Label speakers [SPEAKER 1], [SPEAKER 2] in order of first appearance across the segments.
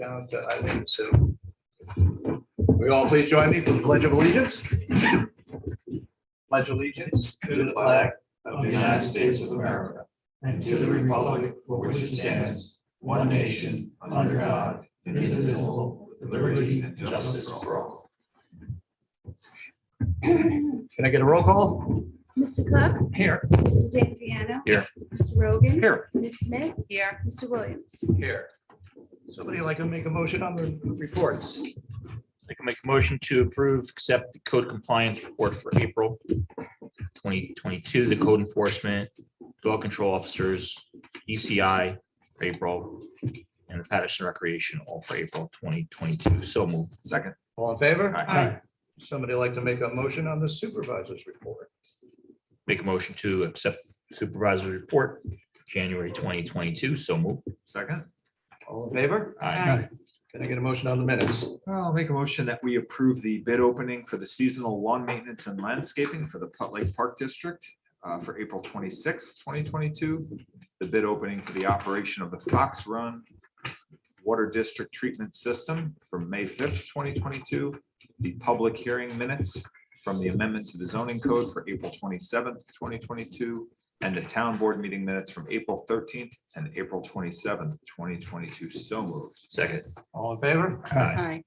[SPEAKER 1] down to Eileen Sue. We all please join me for the Pledge of Allegiance. Pledge allegiance to the flag of the United States of America and to the republic for which it stands, one nation, under God, indivisible, with liberty and justice for all. Can I get a roll call?
[SPEAKER 2] Mr. Cook?
[SPEAKER 1] Here.
[SPEAKER 2] Mr. D'Adriano?
[SPEAKER 1] Here.
[SPEAKER 2] Mr. Rogan?
[SPEAKER 1] Here.
[SPEAKER 2] Ms. Smith? Here. Mr. Williams?
[SPEAKER 1] Here. Somebody like to make a motion on the reports?
[SPEAKER 3] I can make a motion to approve, accept the code compliance report for April 2022, the code enforcement, dog control officers, ECI for April, and the Patterson Recreation all for April 2022. So moved.
[SPEAKER 1] Second. All in favor?
[SPEAKER 3] Aye.
[SPEAKER 1] Somebody like to make a motion on the supervisor's report?
[SPEAKER 3] Make a motion to accept supervisor's report, January 2022. So moved.
[SPEAKER 1] Second. All in favor?
[SPEAKER 3] Aye.
[SPEAKER 1] Can I get a motion on the minutes?
[SPEAKER 4] I'll make a motion that we approve the bid opening for the seasonal lawn maintenance and landscaping for the Putt Lake Park District for April 26th, 2022. The bid opening for the operation of the Fox Run Water District Treatment System from May 5th, 2022. The public hearing minutes from the amendment to the zoning code for April 27th, 2022. And the town board meeting minutes from April 13th and April 27th, 2022. So moved.
[SPEAKER 3] Second.
[SPEAKER 1] All in favor?
[SPEAKER 3] Aye.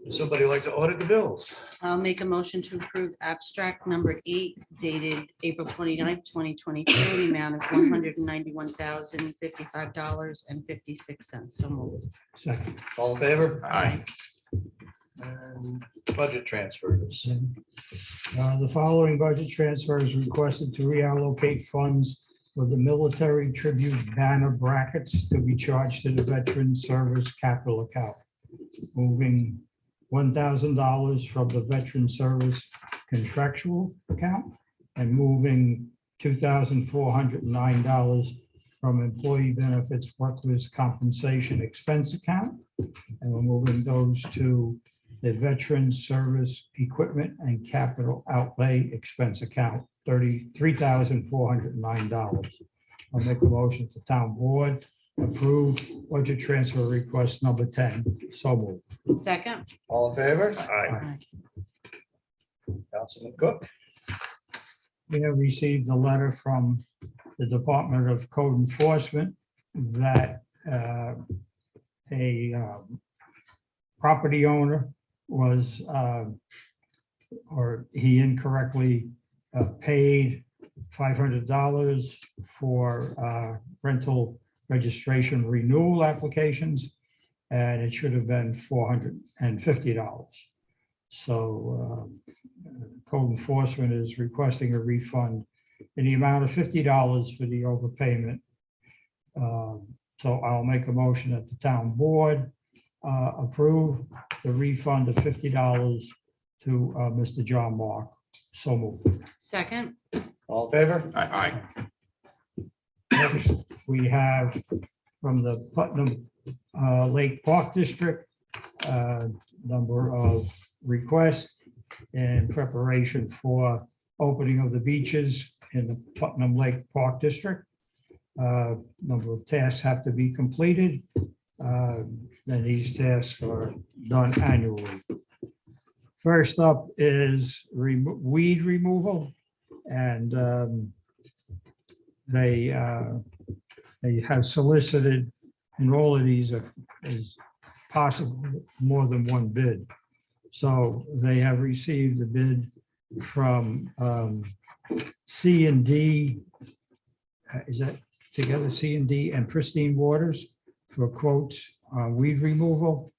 [SPEAKER 1] Somebody like to audit the bills?
[SPEAKER 5] I'll make a motion to approve abstract number 8 dated April 29th, 2022, in the amount of $191,055.56. So moved.
[SPEAKER 6] Second.
[SPEAKER 1] All in favor?
[SPEAKER 3] Aye.
[SPEAKER 1] And budget transfers.
[SPEAKER 6] The following budget transfer is requested to reallocate funds for the military tribute banner brackets to be charged to the Veteran Service Capital Account. Moving $1,000 from the Veteran Service Contractual Account and moving $2,409 from Employee Benefits Workers' Compensation Expense Account. And we're moving those to the Veteran Service Equipment and Capital Outlay Expense Account, $33,409. I'll make a motion to town board, approve budget transfer request number 10. So moved.
[SPEAKER 5] Second.
[SPEAKER 1] All in favor?
[SPEAKER 3] Aye.
[SPEAKER 1] Councilman Cook?
[SPEAKER 6] We have received a letter from the Department of Code Enforcement that a property owner was, or he incorrectly paid $500 for rental registration renewal applications, and it should have been $450. So code enforcement is requesting a refund in the amount of $50 for the overpayment. So I'll make a motion that the town board approve the refund of $50 to Mr. John Mark. So moved.
[SPEAKER 5] Second.
[SPEAKER 1] All in favor?
[SPEAKER 3] Aye.
[SPEAKER 6] Next, we have from the Putnam Lake Park District, number of requests in preparation for opening of the beaches in the Putnam Lake Park District. Number of tasks have to be completed. Then these tasks are done annually. First up is weed removal, and they have solicited, and all of these is possible more than one bid. So they have received a bid from C&D, is that together, C&D and Pristine Waters, for quotes on weed removal.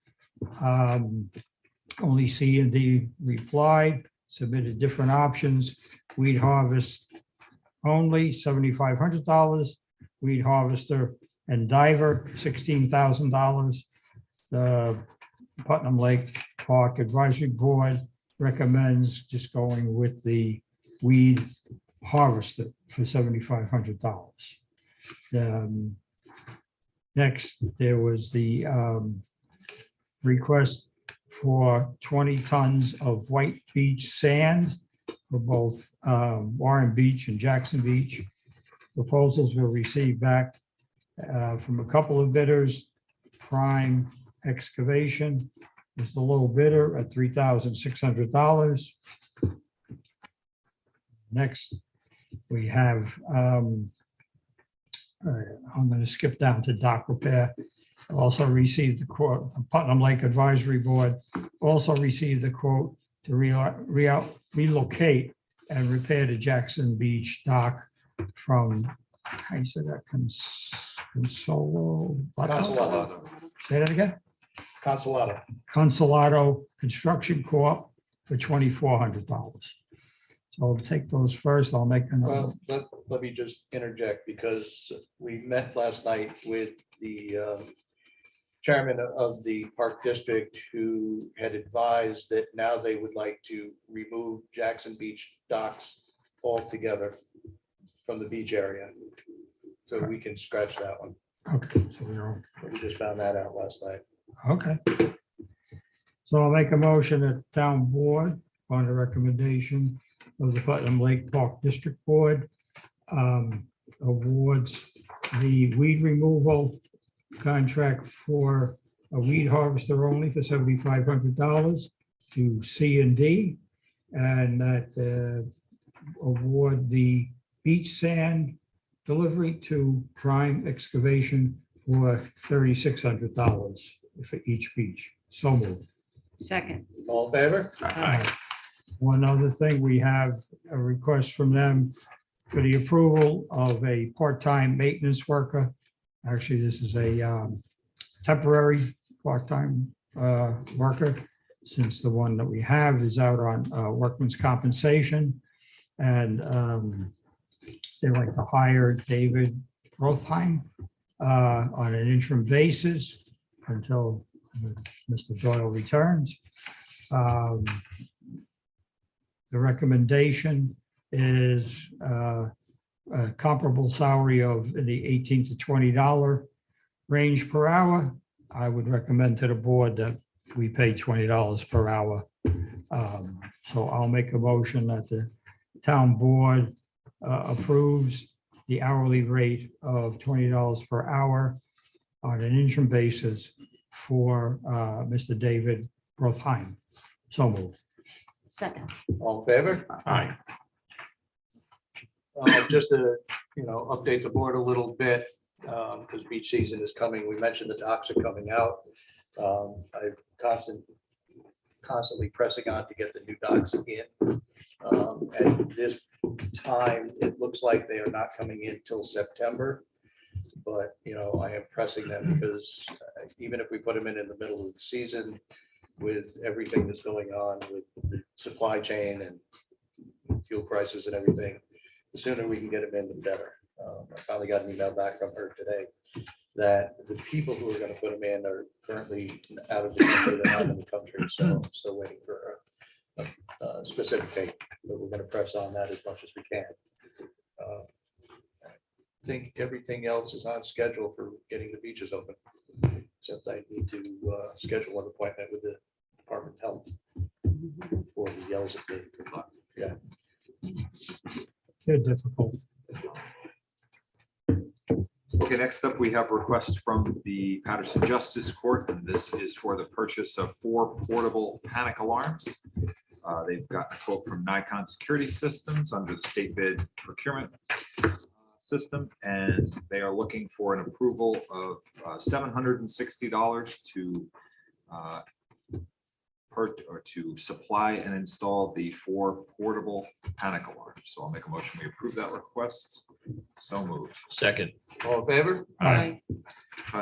[SPEAKER 6] Only C&D replied, submitted different options. Weed harvest only, $7,500. Weed harvester and diver, $16,000. The Putnam Lake Park Advisory Board recommends just going with the weed harvester for $7,500. Next, there was the request for 20 tons of white beach sand for both Warren Beach and Jackson Beach. Proposals were received back from a couple of bidders, Prime Excavation is the low bidder at $3,600. Next, we have, I'm going to skip down to dock repair. Also received the quote, Putnam Lake Advisory Board also received the quote to relocate and repair the Jackson Beach dock from, how you say that, Consolo?
[SPEAKER 1] Consolado.
[SPEAKER 6] Say that again?
[SPEAKER 1] Consolado.
[SPEAKER 6] Consolado Construction Co-op for $2,400. So I'll take those first. I'll make another.
[SPEAKER 1] Well, let me just interject because we met last night with the chairman of the Park District who had advised that now they would like to remove Jackson Beach docks altogether from the beach area. So we can scratch that one.
[SPEAKER 6] Okay, so we're
[SPEAKER 1] We just found that out last night.
[SPEAKER 6] okay. So I'll make a motion that town board on the recommendation of the Putnam Lake Park District Board awards the weed removal contract for a weed harvester only for $7,500 to C&D, and that award the beach sand delivery to Prime Excavation for $3,600 for each beach. So moved.
[SPEAKER 5] Second.
[SPEAKER 1] All in favor?
[SPEAKER 6] One other thing, we have a request from them for the approval of a part-time maintenance worker. Actually, this is a temporary part-time worker, since the one that we have is out on workman's compensation. And they like to hire David Rothheim on an interim basis until Mr. Doyle returns. The recommendation is a comparable salary of in the $18 to $20 range per hour. I would recommend to the board that we pay $20 per hour. So I'll make a motion that the town board approves the hourly rate of $20 per hour on an interim basis for Mr. David Rothheim. So moved.
[SPEAKER 5] Second.
[SPEAKER 1] All in favor?
[SPEAKER 3] Aye.
[SPEAKER 1] Just to, update the board a little bit, because beach season is coming. We mentioned the docks are coming out. I'm constantly pressing on to get the new docks in. At this time, it looks like they are not coming in till September. But, I am pressing them because even if we put them in the middle of the season, with everything that's going on with the supply chain and fuel prices and everything, the sooner we can get them in, the better. I finally got an email back from her today that the people who are going to put them in are currently out of the country, they're not in the country, so I'm still waiting for a specific date, but we're going to press on that as much as we can. I think everything else is on schedule for getting the beaches open, except I need to schedule an appointment with the Department of Health for the yells at the, yeah.
[SPEAKER 6] They're difficult.
[SPEAKER 4] Okay, next up, we have requests from the Patterson Justice Court, and this is for the purchase of 4 portable panic alarms. They've got a quote from Nikon Security Systems under the state bid procurement system, and they are looking for an approval of $760 to supply and install the 4 portable panic alarms. So I'll make a motion, we approve that request. So moved.
[SPEAKER 3] Second.
[SPEAKER 1] All in favor?
[SPEAKER 5] Aye.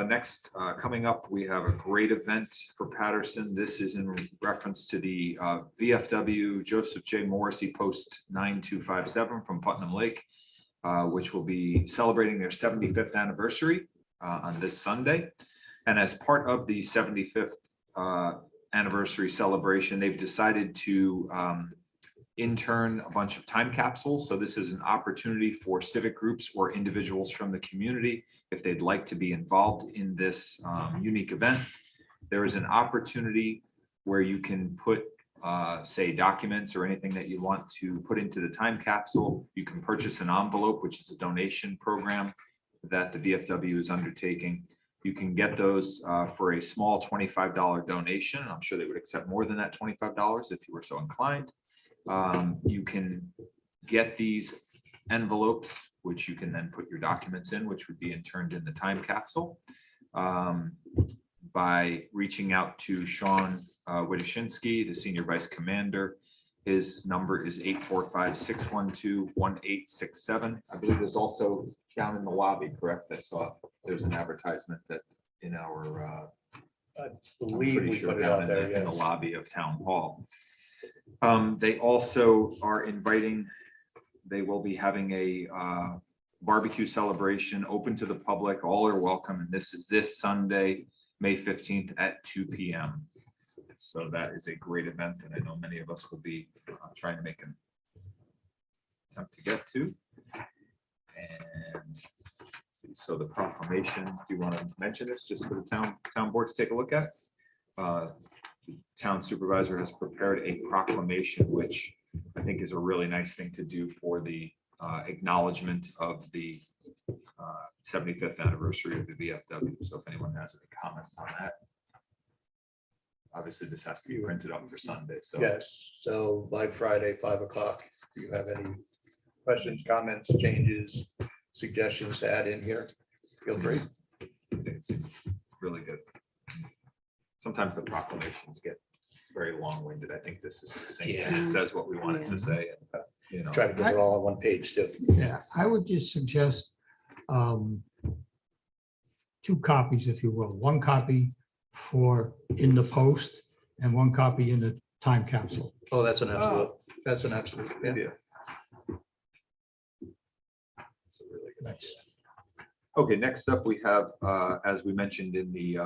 [SPEAKER 4] Next, coming up, we have a great event for Patterson. This is in reference to the VFW Joseph J. Morrissey Post 9257 from Putnam Lake, which will be celebrating their 75th anniversary on this Sunday. And as part of the 75th anniversary celebration, they've decided to intern a bunch of time capsules. So this is an opportunity for civic groups or individuals from the community, if they'd like to be involved in this unique event. There is an opportunity where you can put say documents or anything that you want to put into the time capsule. You can purchase an envelope, which is a donation program that the VFW is undertaking. You can get those for a small $25 donation. I'm sure they would accept more than that $25 if you were so inclined. You can get these envelopes, which you can then put your documents in, which would be turned in the time capsule, by reaching out to Sean Witoshinsky, the Senior Vice Commander. His number is 845-612-1867. I believe there's also down in the lobby, correct? I saw there's an advertisement that in our,
[SPEAKER 1] I
[SPEAKER 4] I'm
[SPEAKER 1] believe
[SPEAKER 4] pretty
[SPEAKER 1] we
[SPEAKER 4] sure
[SPEAKER 1] put it
[SPEAKER 4] down
[SPEAKER 1] out
[SPEAKER 4] in
[SPEAKER 1] there,
[SPEAKER 4] the
[SPEAKER 1] yes.
[SPEAKER 4] lobby of Town Hall. They also are inviting, they will be having a barbecue celebration open to the public. All are welcome. And this is this Sunday, May 15th at 2 p.m. So that is a great event that I know many of us will be trying to make an attempt to get to. And let's see, so the proclamation, do you want to mention this just for the town board to take a look at? The town supervisor has prepared a proclamation, which I think is a really nice thing to do for the acknowledgement of the 75th anniversary of the VFW. So if anyone has any comments on that. Obviously, this has to be printed up for Sunday, so.
[SPEAKER 1] Yes, so by Friday, 5 o'clock, do you have any questions, comments, changes, suggestions to add in here? Feel free.
[SPEAKER 4] It's really good. Sometimes the proclamations get very long-winded. I think this is succinct, and it says what we want it to say. And, you know,
[SPEAKER 1] Try to get it all on one page too.
[SPEAKER 6] Yeah, I would just suggest 2 copies, if you will. 1 copy for in the post and 1 copy in the time capsule.
[SPEAKER 1] Oh, that's an absolute, yeah.
[SPEAKER 4] idea. That's a really good idea. Okay, next up, we have, as we mentioned in the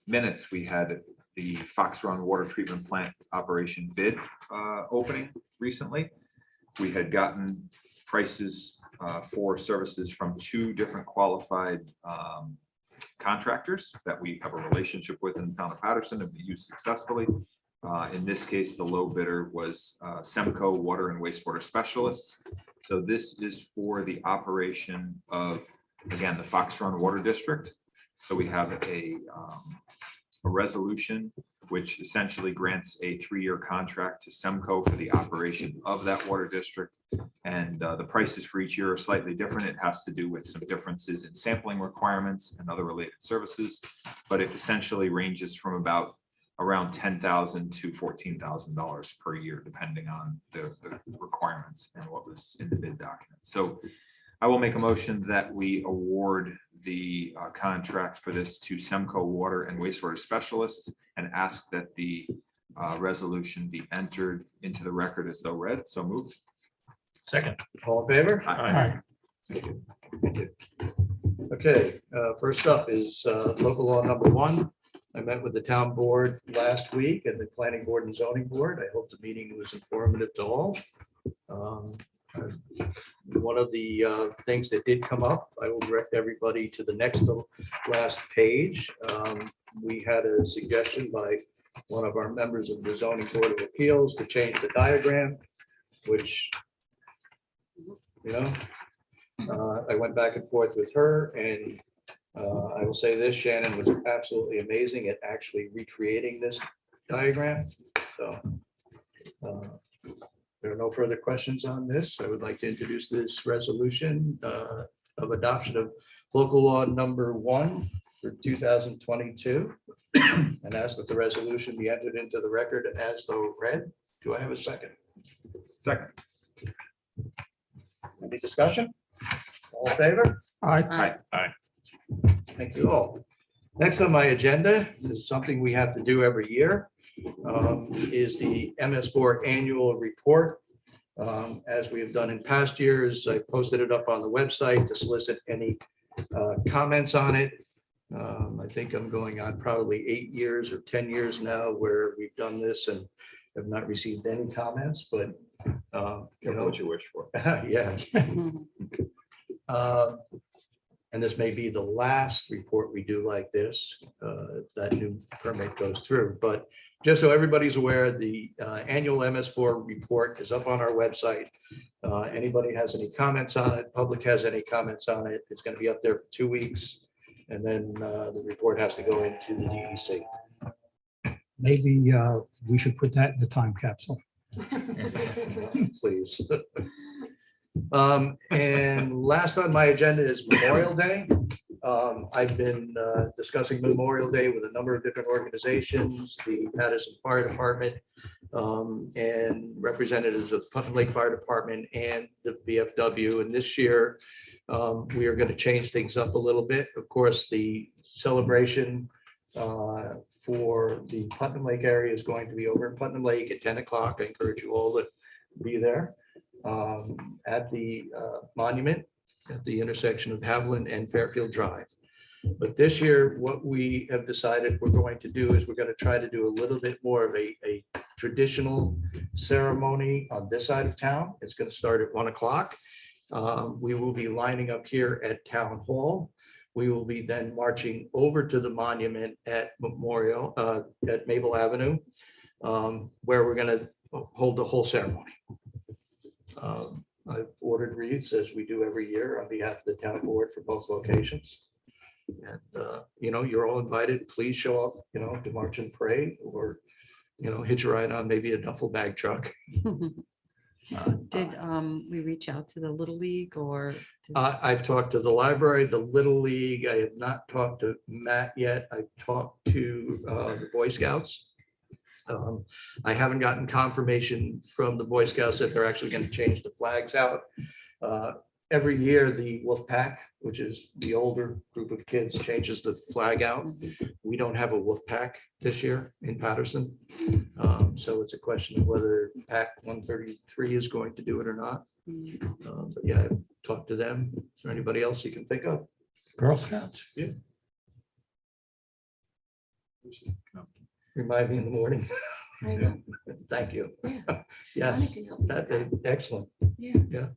[SPEAKER 4] minutes, we had the Fox Run Water Treatment Plant operation bid opening recently. We had gotten prices for services from 2 different qualified contractors that we have a relationship with in the town of Patterson and we used successfully. In this case, the low bidder was Semco Water and Wastewater Specialists. So this is for the operation of, again, the Fox Run Water District. So we have a resolution which essentially grants a 3-year contract to Semco for the operation of that water district. And the prices for each year are slightly different. It has to do with some differences in sampling requirements and other related services, but it essentially ranges from about around $10,000 to $14,000 per year, depending on the requirements and what was in the bid document. So I will make a motion that we award the contract for this to Semco Water and Wastewater Specialists and ask that the resolution be entered into the record as though read. So moved.
[SPEAKER 3] Second.
[SPEAKER 1] All in favor?
[SPEAKER 3] Aye.
[SPEAKER 1] Thank you. Okay, first up is local law number 1. I met with the town board last week and the planning board and zoning board. I hope the meeting was informative to all. One of the things that did come up, I will direct everybody to the next to last page. We had a suggestion by one of our members of the zoning board of appeals to change the diagram, which, you know, I went back and forth with her, and I will say this, Shannon was absolutely amazing at actually recreating this diagram. So there are no further questions on this. I would like to introduce this resolution of adoption of local law number 1 for 2022 and ask that the resolution be entered into the record as though read. Do I have a second?
[SPEAKER 4] Second.
[SPEAKER 1] Any discussion? All in favor?
[SPEAKER 6] Aye.
[SPEAKER 3] Aye.
[SPEAKER 1] Thank you all. Next on my agenda is something we have to do every year, is the Ms4 Annual Report. As we have done in past years, I posted it up on the website to solicit any comments on it. I think I'm going on probably 8 years or 10 years now where we've done this and have not received any comments, but you know,
[SPEAKER 4] What you wish for.
[SPEAKER 1] yeah. And this may be the last report we do like this, if that new permit goes through. But just so everybody's aware, the annual MS4 report is up on our website. Anybody has any comments on it, public has any comments on it, it's going to be up there for 2 weeks. And then the report has to go into the DEC.
[SPEAKER 6] Maybe we should put that in the time capsule.
[SPEAKER 1] Please. And last on my agenda is Memorial Day. I've been discussing Memorial Day with a number of different organizations, the Patterson Fire Department, and representatives of the Putnam Lake Fire Department and the VFW. And this year, we are going to change things up a little bit. Of course, the celebration for the Putnam Lake area is going to be over in Putnam Lake at 10 o'clock. I encourage you all to be there at the monument at the intersection of Haviland and Fairfield Drive. But this year, what we have decided we're going to do is we're going to try to do a little bit more of a traditional ceremony on this side of town. It's going to start at 1 o'clock. We will be lining up here at Town Hall. We will be then marching over to the monument at Memorial, at Maple Avenue, where we're going to hold the whole ceremony. I've ordered wreaths, as we do every year, on behalf of the town board for both locations. And, you're all invited. Please show up, to march and pray, or, hitch a ride on maybe a duffel bag truck.
[SPEAKER 5] Did we reach out to the Little League or?
[SPEAKER 1] I've talked to the library, the Little League. I have not talked to Matt yet. I've talked to the Boy Scouts. I haven't gotten confirmation from the Boy Scouts that they're actually going to change the flags out. Every year, the Wolf Pack, which is the older group of kids, changes the flag out. We don't have a Wolf Pack this year in Patterson. So it's a question of whether Pack 133 is going to do it or not. But yeah, I've talked to them. Is there anybody else you can think of?
[SPEAKER 6] Girl Scouts.
[SPEAKER 1] Yeah. Remind me in the morning.
[SPEAKER 7] I know.
[SPEAKER 1] Thank you.
[SPEAKER 7] Yeah.
[SPEAKER 1] Yes,
[SPEAKER 7] Monica helped me with that.
[SPEAKER 1] excellent.
[SPEAKER 7] Yeah.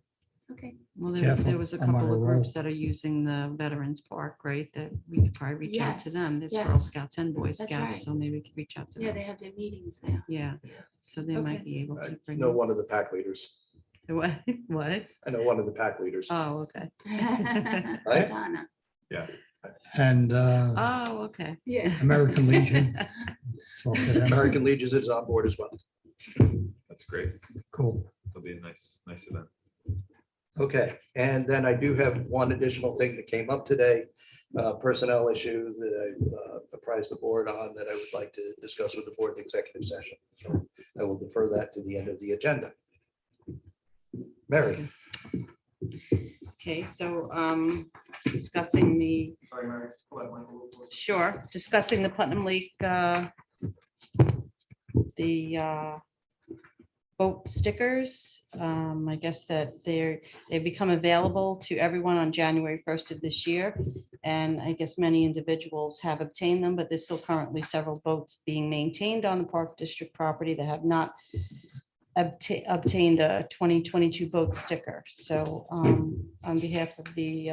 [SPEAKER 7] Okay.
[SPEAKER 5] Well,
[SPEAKER 6] Careful,
[SPEAKER 5] there was a
[SPEAKER 6] I'm on
[SPEAKER 5] couple
[SPEAKER 6] a
[SPEAKER 5] of
[SPEAKER 6] roll.
[SPEAKER 5] groups that are using the Veterans Park, right? That we could probably reach out to
[SPEAKER 7] Yes,
[SPEAKER 5] them. There's Girl
[SPEAKER 7] yes.
[SPEAKER 5] Scouts and Boy
[SPEAKER 7] That's
[SPEAKER 5] Scouts,
[SPEAKER 7] right.
[SPEAKER 5] so maybe we could reach out to
[SPEAKER 7] Yeah,
[SPEAKER 5] them.
[SPEAKER 7] they have their meetings there.
[SPEAKER 5] Yeah, so they might
[SPEAKER 7] Okay.
[SPEAKER 5] be able
[SPEAKER 1] I
[SPEAKER 5] to bring.
[SPEAKER 1] know
[SPEAKER 5] them.
[SPEAKER 1] one of the pack leaders.
[SPEAKER 5] What? What?
[SPEAKER 1] I know one of the pack leaders.
[SPEAKER 5] Oh, okay.
[SPEAKER 1] Right?
[SPEAKER 7] Donna.
[SPEAKER 6] And
[SPEAKER 5] Oh, okay.
[SPEAKER 7] Yeah.
[SPEAKER 6] American Legion. Talk to them.
[SPEAKER 1] American Legion is on board as well.
[SPEAKER 4] That's great.
[SPEAKER 6] Cool.
[SPEAKER 4] It'll be a nice event.
[SPEAKER 1] Okay, and then I do have one additional thing that came up today, personnel issue that I apprised the board on that I would like to discuss with the board in executive session. So I will defer that to the end of the agenda. Mary.
[SPEAKER 5] Okay, so discussing the. Sure, discussing the Putnam Lake, the boat stickers. I guess that they've become available to everyone on January 1st of this year. And I guess many individuals have obtained them, but there's still currently several boats being maintained on the Park District property that have not obtained a 2022 boat sticker. So on behalf of the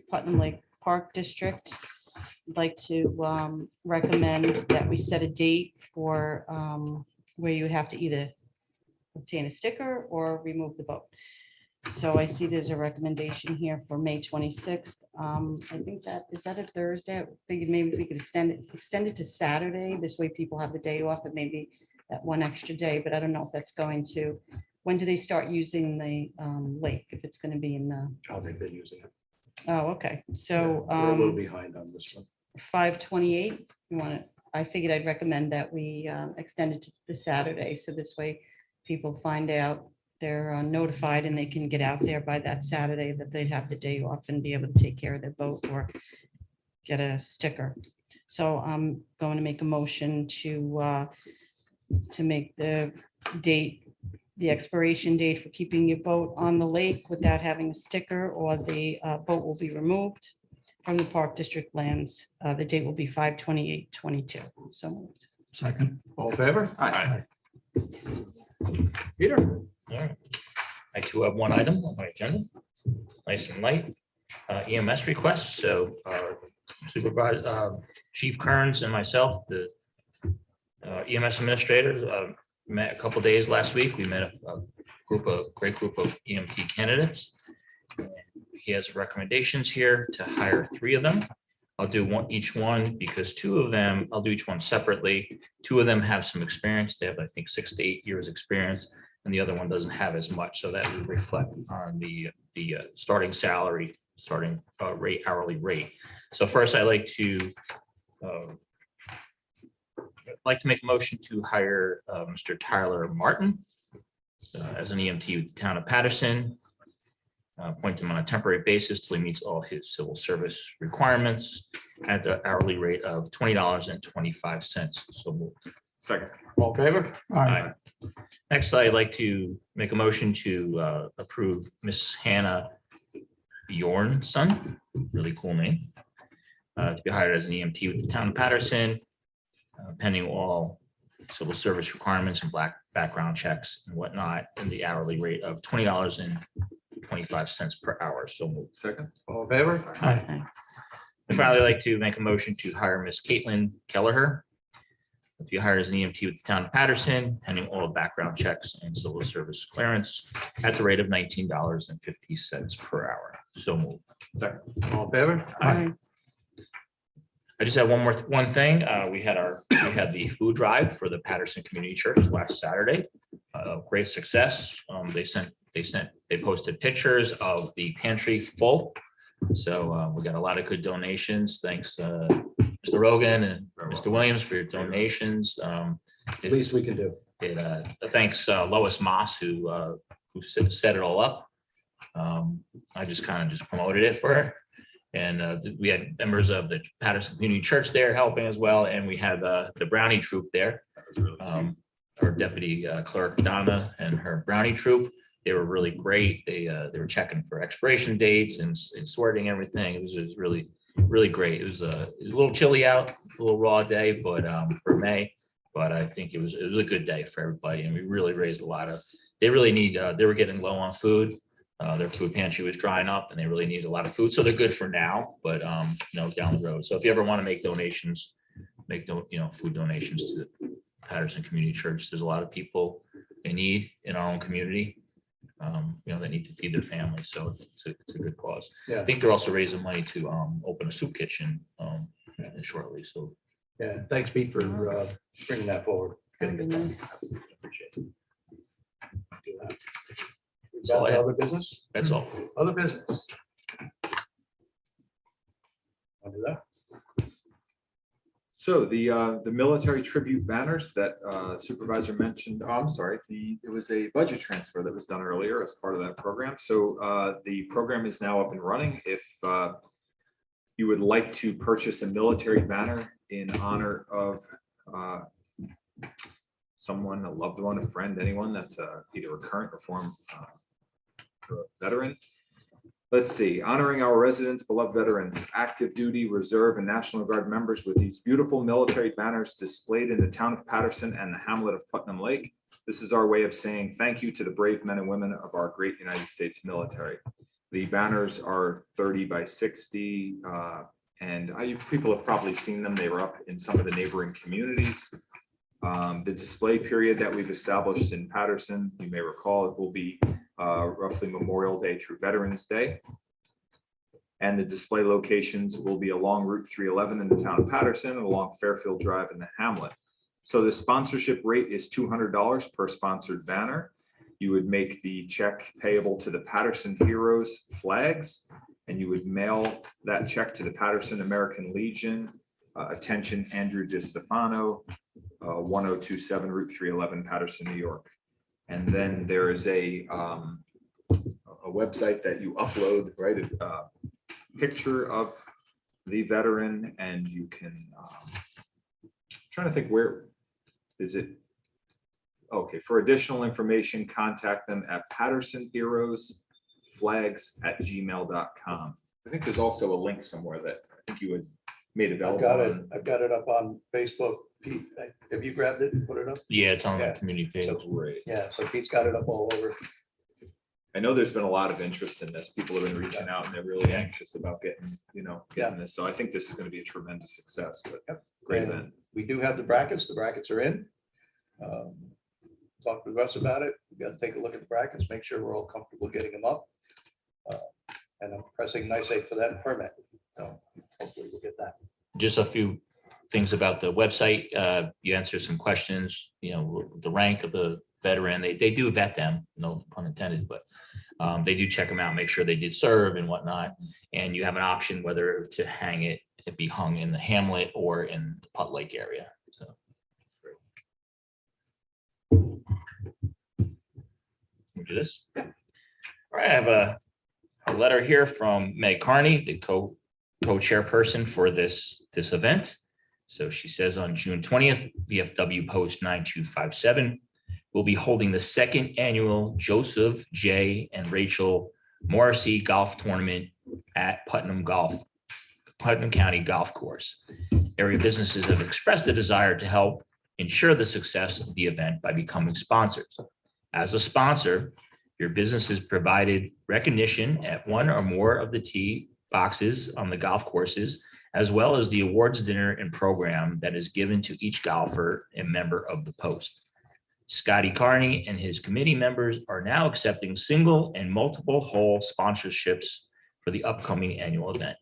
[SPEAKER 5] Putnam Lake Park District, I'd like to recommend that we set a date for where you would have to either obtain a sticker or remove the boat. So I see there's a recommendation here for May 26th. I think is that a Thursday? I figured maybe if we could extend it to Saturday. This way people have the day off and maybe that one extra day, but I don't know if that's going to, when do they start using the lake? If it's going to be in the,
[SPEAKER 1] Oh, they've been using it.
[SPEAKER 5] oh, okay. So
[SPEAKER 1] We're a little behind on this one.
[SPEAKER 5] 5/28, you want it? I figured I'd recommend that we extend it to the Saturday. So this way people find out, they're notified and they can get out there by that Saturday that they'd have the day off and be able to take care of their boat or get a sticker. So I'm going to make a motion to make the date, the expiration date for keeping your boat on the lake without having a sticker, or the boat will be removed from the Park District lands. The date will be 5/28/22. So moved.
[SPEAKER 6] Second.
[SPEAKER 1] All in favor?
[SPEAKER 4] Aye.
[SPEAKER 1] Peter?
[SPEAKER 3] All right. I too have one item on my agenda, nice and light, EMS requests. So Supervisor Chief Kearns and myself, the EMS administrator, met a couple days last week. We met a great group of EMT candidates. He has recommendations here to hire 3 of them. I'll do each one because two of them, I'll do each one separately. Two of them have some experience. They have, I think, 6 to 8 years experience, and the other one doesn't have as much. So that would reflect on the starting salary, starting rate, hourly rate. So first, I'd like to make a motion to hire Mr. Tyler Martin as an EMT with the town of Patterson. Appoint him on a temporary basis till he meets all his civil service requirements at the hourly rate of $20.25. So moved.
[SPEAKER 4] Second.
[SPEAKER 1] All in favor?
[SPEAKER 6] Aye.
[SPEAKER 3] Next, I'd like to make a motion to approve Miss Hannah Bjornson, really cool name, to be hired as an EMT with the town of Patterson, pending all civil service requirements and background checks and whatnot, and the hourly rate of $20.25 per hour. So moved.
[SPEAKER 4] Second.
[SPEAKER 1] All in favor?
[SPEAKER 6] Aye.
[SPEAKER 3] And finally, I'd like to make a motion to hire Miss Caitlin Kelleher to be hired as an EMT with the town of Patterson, pending all background checks and civil service clearance at the rate of $19.50 per hour. So moved.
[SPEAKER 4] Second.
[SPEAKER 1] All in favor?
[SPEAKER 6] Aye.
[SPEAKER 3] I just have one thing. We had the food drive for the Patterson Community Church last Saturday. Great success. They posted pictures of the pantry full. So we got a lot of good donations. Thanks, Mr. Rogan and Mr. Williams for your donations.
[SPEAKER 1] Least we can do.
[SPEAKER 3] Thanks Lois Moss who set it all up. I just kind of promoted it for her. And we had members of the Patterson Community Church there helping as well. And we had the Brownie Troop there. Our deputy clerk Donna and her Brownie Troop. They were really great. They were checking for expiration dates and sorting everything. It was really, really great. It was a little chilly out, a little raw day, but for May. But I think it was a good day for everybody. And we really raised a lot of, they really need, they were getting low on food. Their food pantry was drying up and they really needed a lot of food. So they're good for now, but down the road. So if you ever want to make donations, food donations to the Patterson Community Church, there's a lot of people in need in our own community. That need to feed their families. So it's a good cause.
[SPEAKER 1] Yeah.
[SPEAKER 3] I think they're also raising money to open a soup kitchen shortly. So
[SPEAKER 1] Yeah, thanks, Pete, for bringing that forward.
[SPEAKER 5] That'd be nice.
[SPEAKER 1] Appreciate it. Do that.
[SPEAKER 3] That's all I have.
[SPEAKER 1] Other business?
[SPEAKER 3] that's all.
[SPEAKER 1] Other business? I'll do that.
[SPEAKER 4] So the military tribute banners that Supervisor mentioned, I'm sorry, it was a budget transfer that was done earlier as part of that program. So the program is now up and running. If you would like to purchase a military banner in honor of someone, a loved one, a friend, anyone that's either a current or former veteran. Let's see, honoring our residents, beloved veterans, active duty, reserve, and National Guard members with these beautiful military banners displayed in the town of Patterson and the hamlet of Putnam Lake. This is our way of saying thank you to the brave men and women of our great United States military. The banners are 30 by 60, and people have probably seen them. They were up in some of the neighboring communities. The display period that we've established in Patterson, you may recall, it will be roughly Memorial Day through Veterans Day. And the display locations will be along Route 311 in the town of Patterson and along Fairfield Drive in the hamlet. So the sponsorship rate is $200 per sponsored banner. You would make the check payable to the Patterson Heroes Flags, and you would mail that check to the Patterson American Legion. Attention, Andrew DiStefano, 1027 Route 311, Patterson, New York. And then there is a website that you upload, right? A picture of the veteran, and you can, trying to think, where is it? Okay, for additional information, contact them at pattersonheroesflags@gmail.com. I think there's also a link somewhere that I think you had made available.
[SPEAKER 1] I've got it up on Facebook. Pete, have you grabbed it and put it up?
[SPEAKER 3] Yeah, it's on the
[SPEAKER 1] Yeah.
[SPEAKER 3] community page.
[SPEAKER 1] So great. Yeah, so Pete's got it up all over.
[SPEAKER 4] I know there's been a lot of interest in this. People have been reaching out and they're really anxious about getting this. So I think this is going to be a tremendous success, but great
[SPEAKER 1] And
[SPEAKER 4] event.
[SPEAKER 1] we do have the brackets. The brackets are in. Talk to Russ about it. We got to take a look at the brackets, make sure we're all comfortable getting them up. And I'm pressing nice 8 for that permit. So hopefully we'll get that.
[SPEAKER 3] Just a few things about the website. You answer some questions, the rank of the veteran, they do vet them, no pun intended, but they do check them out, make sure they did serve and whatnot. And you have an option whether to hang it, be hung in the hamlet or in the Putt Lake area. So. We'll do this. All right, I have a letter here from Meg Carney, the co-chairperson for this event. So she says on June 20th, VFW Post 9257 will be holding the second annual Joseph J. and Rachel Morrissey Golf Tournament at Putnam County Golf Course. Area businesses have expressed a desire to help ensure the success of the event by becoming sponsors. As a sponsor, your business is provided recognition at one or more of the tee boxes on the golf courses, as well as the awards dinner and program that is given to each golfer and member of the Post. Scotty Carney and his committee members are now accepting single and multiple hole sponsorships for the upcoming annual event.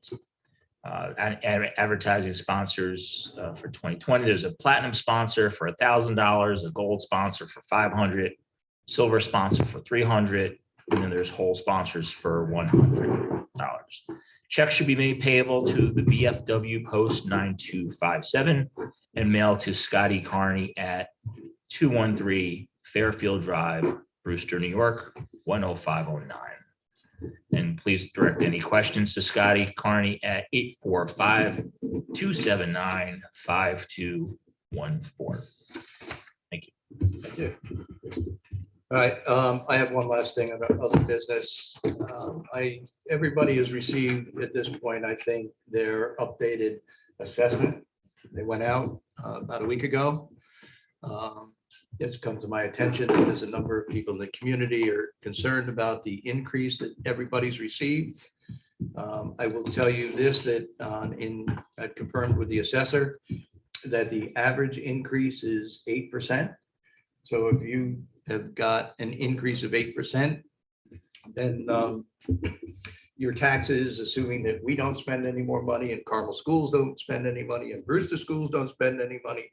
[SPEAKER 3] Advertising sponsors for 2020, there's a platinum sponsor for $1,000, a gold sponsor for $500, silver sponsor for $300, and then there's whole sponsors for $100. Checks should be made payable to the VFW Post 9257 and mailed to Scotty Carney at 213 Fairfield Drive, Brewster, New York, 10509. And please direct any questions to Scotty Carney at 845-279-5214. Thank you.
[SPEAKER 1] Thank you. All right, I have one last thing about other business. Everybody has received at this point, I think, their updated assessment. They went out about a week ago. It's come to my attention that there's a number of people in the community are concerned about the increase that everybody's received. I will tell you this, that I confirmed with the assessor that the average increase is 8%. So if you have got an increase of 8%, then your taxes, assuming that we don't spend any more money and Carmel schools don't spend any money and Brewster schools don't spend any money,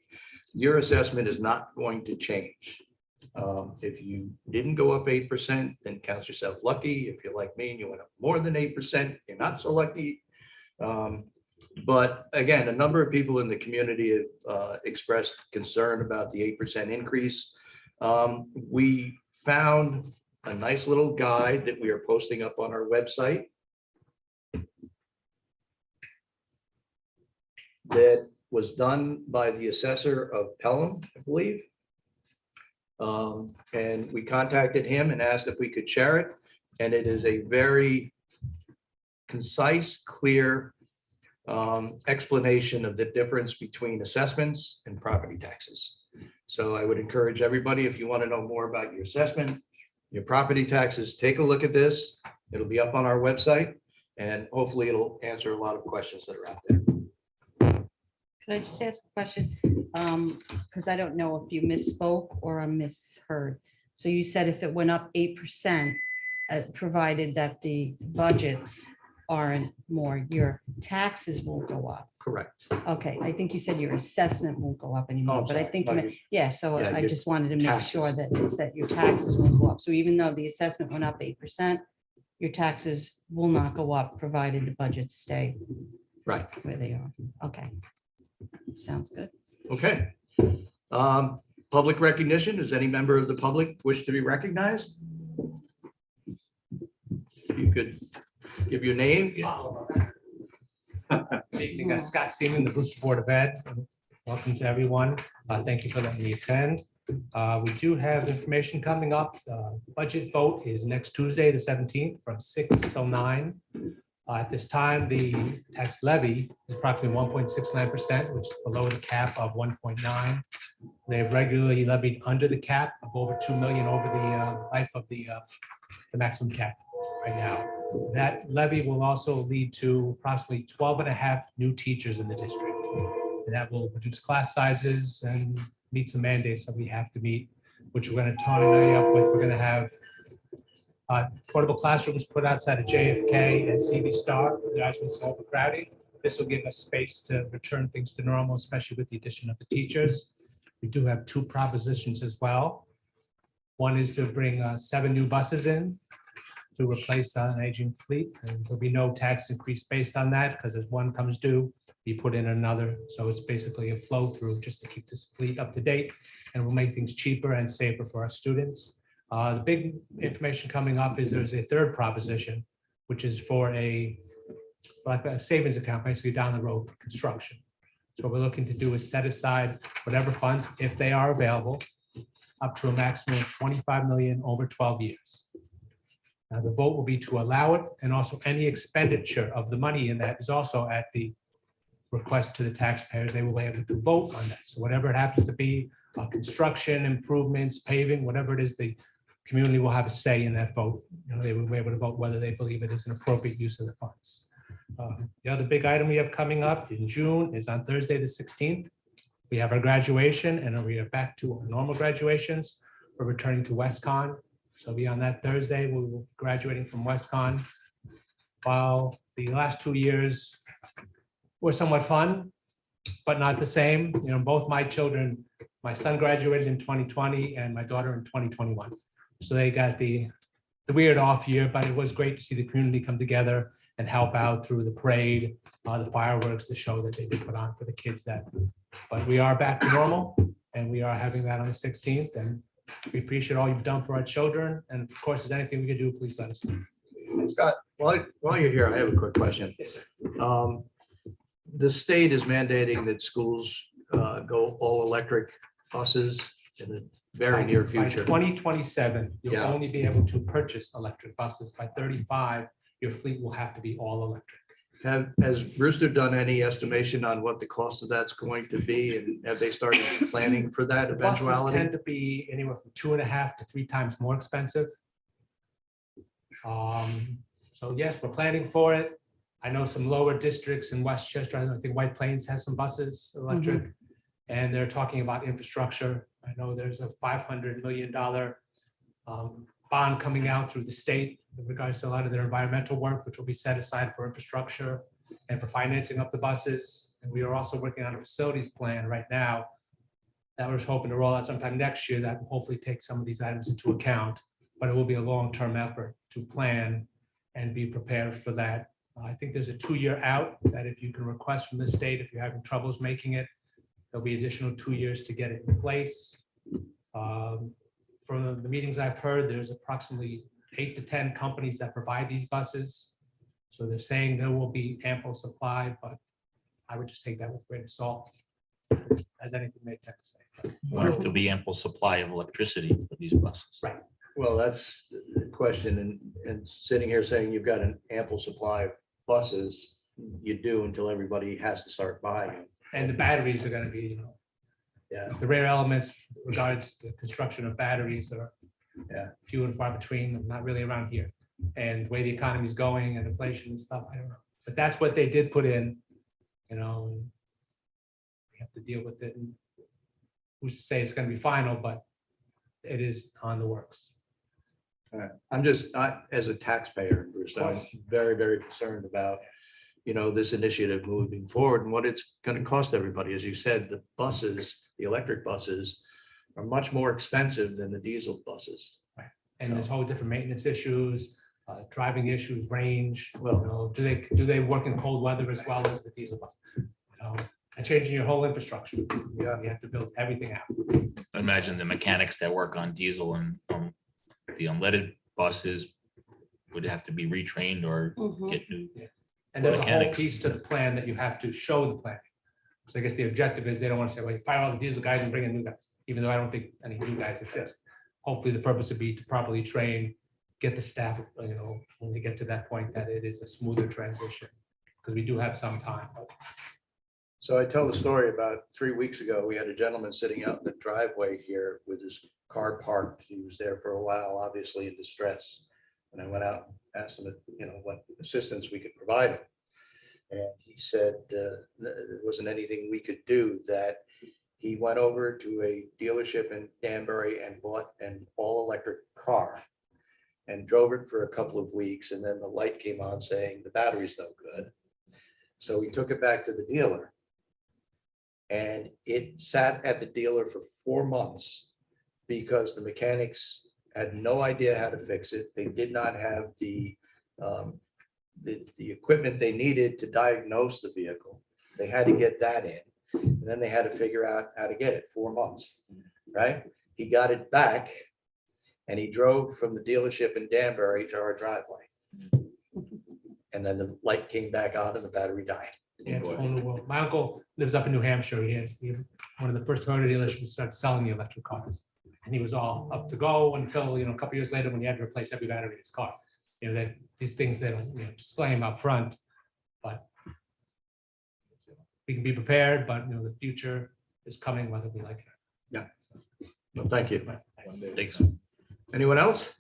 [SPEAKER 1] your assessment is not going to change. If you didn't go up 8%, then count yourself lucky. If you're like me and you went up more than 8%, you're not so lucky. But again, a number of people in the community have expressed concern about the 8% increase. We found a nice little guide that we are posting up on our website that was done by the assessor of Pelham, I believe. And we contacted him and asked if we could share it. And it is a very concise, clear explanation of the difference between assessments and property taxes. So I would encourage everybody, if you want to know more about your assessment, your property taxes, take a look at this. It'll be up on our website and hopefully it'll answer a lot of questions that are out there.
[SPEAKER 5] Can I just ask a question? Because I don't know if you misspoke or I misheard. So you said if it went up 8%, provided that the budgets aren't more, your taxes won't go up.
[SPEAKER 1] Correct.
[SPEAKER 5] Okay, I think you said your assessment won't go up anymore,
[SPEAKER 1] I'm
[SPEAKER 5] but I
[SPEAKER 1] sorry.
[SPEAKER 5] think,
[SPEAKER 1] No,
[SPEAKER 5] you meant- yeah, so
[SPEAKER 1] yeah,
[SPEAKER 5] I
[SPEAKER 1] your
[SPEAKER 5] just wanted to make
[SPEAKER 1] taxes.
[SPEAKER 5] sure that it's that your taxes won't go up. So even though the assessment went up 8%, your taxes will not go up, provided the budgets stay
[SPEAKER 1] Right.
[SPEAKER 5] where they are. Okay. Sounds good.
[SPEAKER 1] Okay. Public recognition. Does any member of the public wish to be recognized? If you could give your name.
[SPEAKER 8] Good evening, Scott Seaman, the Brewster Board of Ed. Welcome to everyone. Thank you for letting me attend. We do have information coming up. Budget vote is next Tuesday, the 17th, from 6 till 9. At this time, the tax levy is approximately 1.69%, which is below the cap of 1.9. They've regularly levied under the cap of over 2 million over the life of the maximum cap right now. That levy will also lead to approximately 12.5 new teachers in the district. And that will reduce class sizes and meet some mandates that we have to meet, which we're going to tie up with. We're going to have portable classrooms put outside of JFK and CV Star. The guys been overcrowding. This will give us space to return things to normal, especially with the addition of the teachers. We do have two propositions as well. One is to bring 7 new buses in to replace an aging fleet, and there'll be no tax increase based on that, because as one comes due, we put in another. So it's basically a flow through just to keep this fleet up to date, and will make things cheaper and safer for our students. The big information coming up is there's a third proposition, which is for like a savings account, basically down the road for construction. So what we're looking to do is set aside whatever funds, if they are available, up to a maximum of 25 million over 12 years. Now, the vote will be to allow it, and also any expenditure of the money in that is also at the request to the taxpayers. They will be able to vote on that. So whatever it happens to be, construction, improvements, paving, whatever it is, the community will have a say in that vote. You know, they will be able to vote whether they believe it is an appropriate use of the funds. The other big item we have coming up in June is on Thursday, the 16th. We have our graduation, and we are back to our normal graduations. We're returning to WestCon. So be on that Thursday, we will be graduating from WestCon. While the last 2 years were somewhat fun, but not the same. You know, both my children, my son graduated in 2020 and my daughter in 2021. So they got the weird off year, but it was great to see the community come together and help out through the parade, the fireworks, the show that they did put on for the kids that. But we are back to normal, and we are having that on the 16th, and we appreciate all you've done for our children. And of course, if there's anything we can do, please let us know.
[SPEAKER 1] Scott, while you're here, I have a quick question. The state is mandating that schools go all electric buses in the very near
[SPEAKER 8] By
[SPEAKER 1] future.
[SPEAKER 8] 2027, you'll
[SPEAKER 1] Yeah.
[SPEAKER 8] only be able to purchase electric buses. By 35, your fleet will have to be all electric.
[SPEAKER 1] Has Brewster done any estimation on what the cost of that's going to be, and have they started planning for that
[SPEAKER 8] The buses
[SPEAKER 1] eventuality?
[SPEAKER 8] tend to be anywhere from 2.5 to 3 times more expensive. So yes, we're planning for it. I know some lower districts in Westchester, I think White Plains has some buses electric, and they're talking about infrastructure. I know there's a $500 million bond coming out through the state in regards to a lot of their environmental work, which will be set aside for infrastructure and for financing up the buses. And we are also working on a facilities plan right now that we're hoping to roll out sometime next year that will hopefully take some of these items into account, but it will be a long-term effort to plan and be prepared for that. I think there's a 2-year out that if you can request from the state, if you're having troubles making it, there'll be additional 2 years to get it in place. From the meetings I've heard, there's approximately 8 to 10 companies that provide these buses. So they're saying there will be ample supply, but I would just take that with a grain of salt, as anything they tend to say.
[SPEAKER 3] Wonder if there'll be ample supply of electricity for these buses.
[SPEAKER 8] Right.
[SPEAKER 1] Well, that's the question, and sitting here saying you've got an ample supply of buses, you do until everybody has to start buying them.
[SPEAKER 8] And the batteries are gonna be,
[SPEAKER 1] Yeah,
[SPEAKER 8] the rare elements regards the construction of batteries are
[SPEAKER 1] Yeah.
[SPEAKER 8] few and far between, not really around here. And the way the economy is going and inflation and stuff, I don't know. But that's what they did put in, and we have to deal with it. And who's to say it's gonna be final, but it is on the works.
[SPEAKER 1] all right. I'm just, as a taxpayer, Bruce, I'm very, very concerned about, this initiative moving forward and what it's going to cost everybody. As you said, the buses, the electric buses are much more expensive than the diesel buses.
[SPEAKER 8] And there's whole different maintenance issues, driving issues, range.
[SPEAKER 1] Well-
[SPEAKER 8] Do they work in cold weather as well as the diesel bus? And changing your whole infrastructure.
[SPEAKER 1] Yeah.
[SPEAKER 8] You have to build everything out.
[SPEAKER 3] Imagine the mechanics that work on diesel and the unleaded buses would have to be retrained or get new.
[SPEAKER 8] And there's a whole
[SPEAKER 3] Mechanics.
[SPEAKER 8] piece to the plan that you have to show the plan. So I guess the objective is they don't want to say, well, you fire all the diesel guys and bring in new guys, even though I don't think any new guys exist. Hopefully the purpose would be to properly train, get the staff, when they get to that point, that it is a smoother transition. Because we do have some time.
[SPEAKER 1] So I tell the story about 3 weeks ago, we had a gentleman sitting out in the driveway here with his car parked. He was there for a while, obviously in distress. And I went out and asked him, what assistance we could provide him. And he said there wasn't anything we could do, that he went over to a dealership in Danbury and bought an all-electric car and drove it for a couple of weeks. And then the light came on saying the battery's no good.
[SPEAKER 9] So we took it back to the dealer. And it sat at the dealer for 4 months because the mechanics had no idea how to fix it. They did not have the equipment they needed to diagnose the vehicle. They had to get that in. And then they had to figure out how to get it. 4 months, right? He got it back and he drove from the dealership in Danbury to our driveway. And then the light came back on and the battery died.
[SPEAKER 8] Yeah, it's a whole new world. My uncle lives up in New Hampshire. He has one of the first Toyota dealerships started selling the electric cars. And he was all up to go until, a couple years later when he had to replace every battery in his car. That these things, they don't, display them up front, but we can be prepared, but the future is coming whether we like it.
[SPEAKER 9] Yeah. Well, thank you.
[SPEAKER 3] Thanks.
[SPEAKER 9] Anyone else?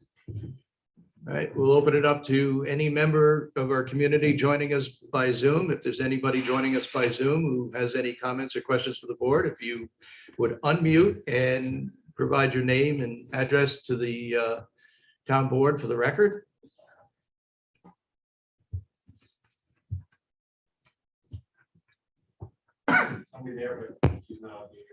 [SPEAKER 9] All right, we'll open it up to any member of our community joining us by Zoom. If there's anybody joining us by Zoom who has any comments or questions for the board, if you would unmute and provide your name and address to the town board for the record.
[SPEAKER 10] Somebody there, but she's not here.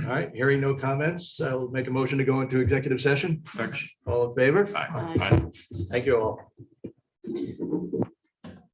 [SPEAKER 9] All right, hearing no comments, I'll make a motion to go into executive session.
[SPEAKER 4] Second.
[SPEAKER 9] All in favor?
[SPEAKER 3] Aye.
[SPEAKER 5] Aye.
[SPEAKER 9] Thank you all.